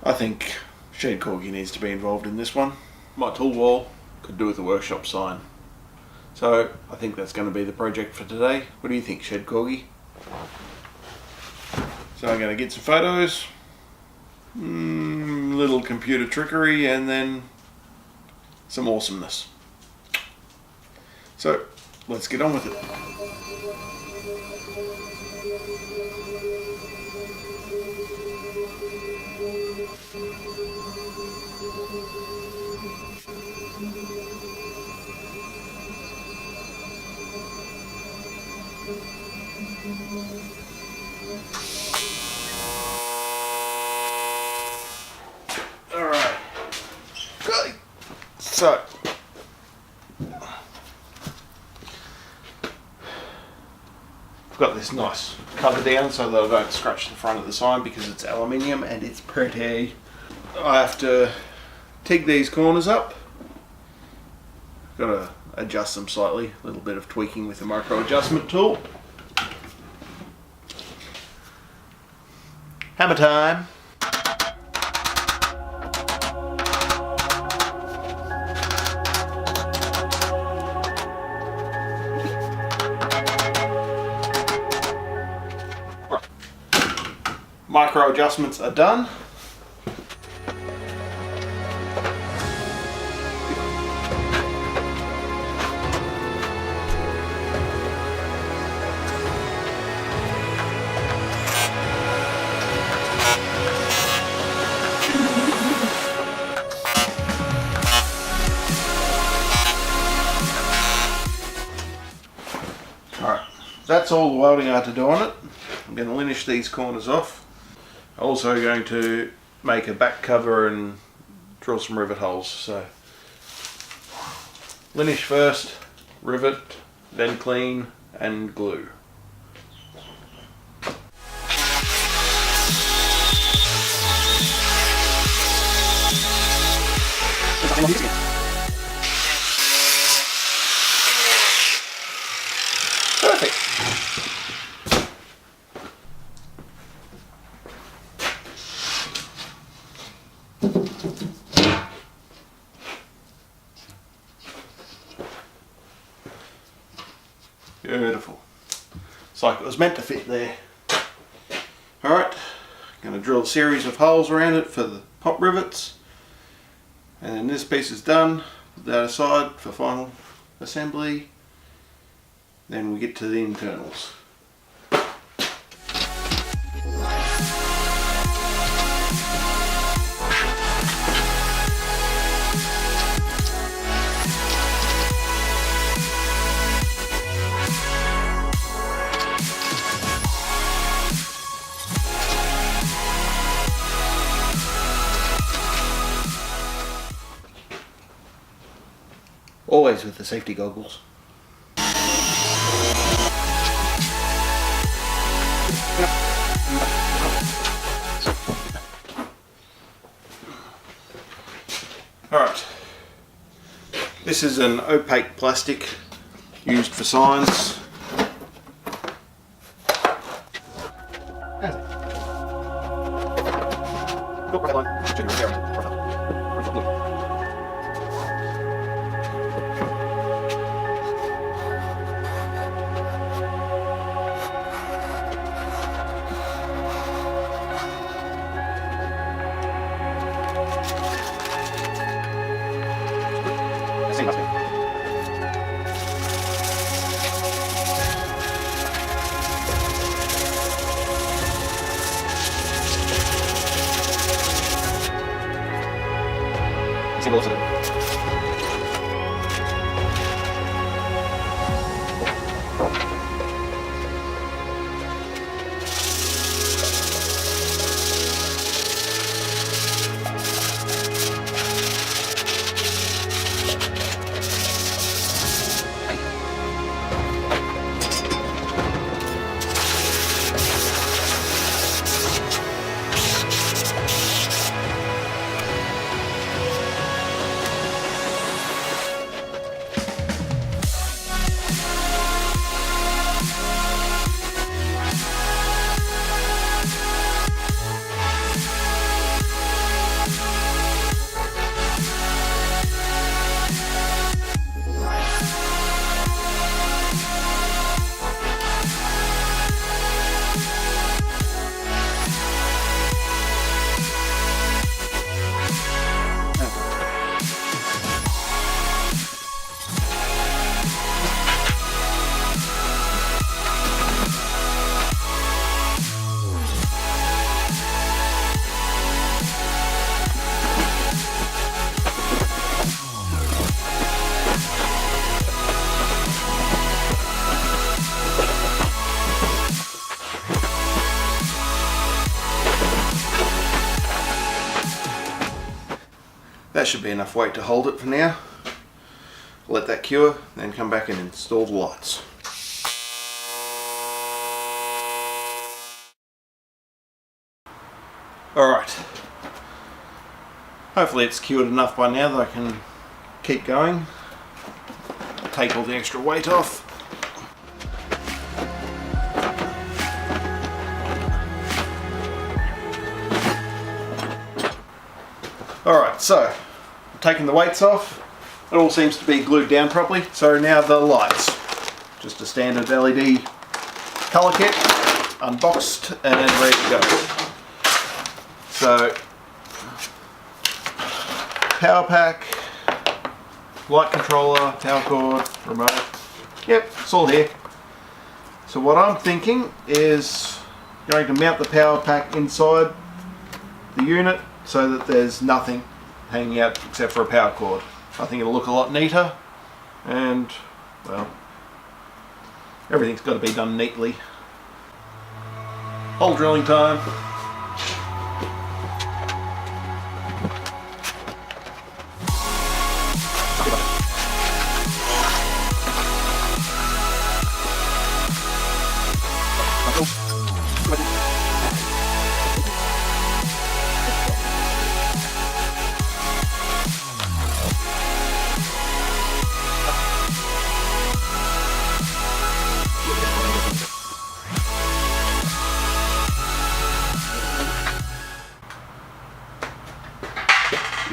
I think Shed Corgi needs to be involved in this one. My tool wall could do with a workshop sign. So I think that's going to be the project for today. What do you think, Shed Corgi? So I'm going to get some photos, little computer trickery, and then some awesomeness. So let's get on with it. Alright, so I've got this nice cover down so that I don't scratch the front of the sign because it's aluminium and it's pretty. I have to TIG these corners up. Got to adjust them slightly, a little bit of tweaking with the micro adjustment tool. Hammer time. Micro adjustments are done. Alright, that's all the welding I had to do on it. I'm going to linish these corners off. Also going to make a back cover and drill some rivet holes. So linish first, rivet, then clean and glue. Perfect. Beautiful. It's like it was meant to fit there. Alright, going to drill a series of holes around it for the pop rivets. And then this piece is done. Put that aside for final assembly. Then we get to the internals. Always with the safety goggles. Alright, this is an opaque plastic used for signs. That should be enough weight to hold it for now. Let that cure, then come back and install the lights. Alright, hopefully it's cured enough by now that I can keep going. Take all the extra weight off. Alright, so I've taken the weights off. It all seems to be glued down properly. So now the lights. Just a standard LED colour kit, unboxed and ready to go. So, power pack, light controller, power cord, remote. Yep, it's all here. So what I'm thinking is going to mount the power pack inside the unit so that there's nothing hanging out except for a power cord. I think it'll look a lot neater, and well, everything's got to be done neatly. Hole drilling time.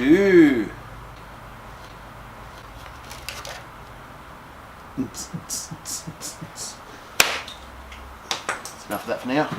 Ooh. That's enough of that for now.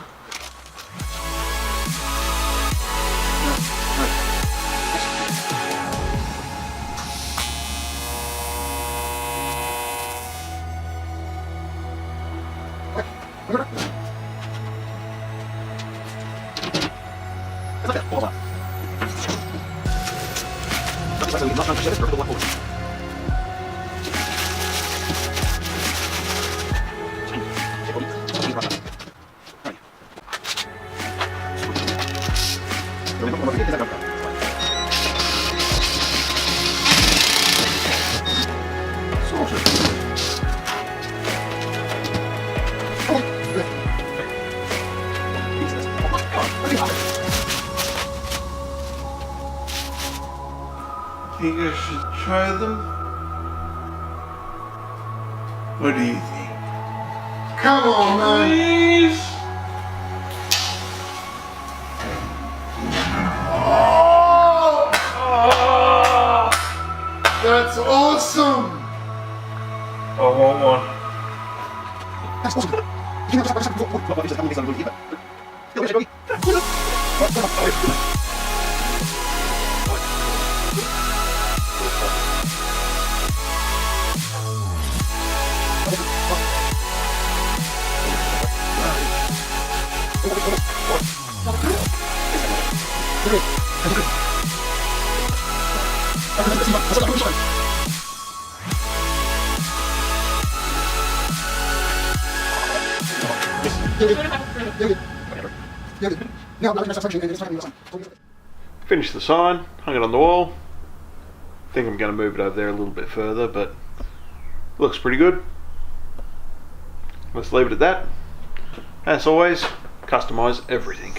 Think I should try them? What do you think? Come on, man. Please? Oh, that's awesome. I want one. That's awesome. Finished the sign, hung it on the wall. I think I'm going to move it over there a little bit further, but looks pretty good. Let's leave it at that. As always, customize everything.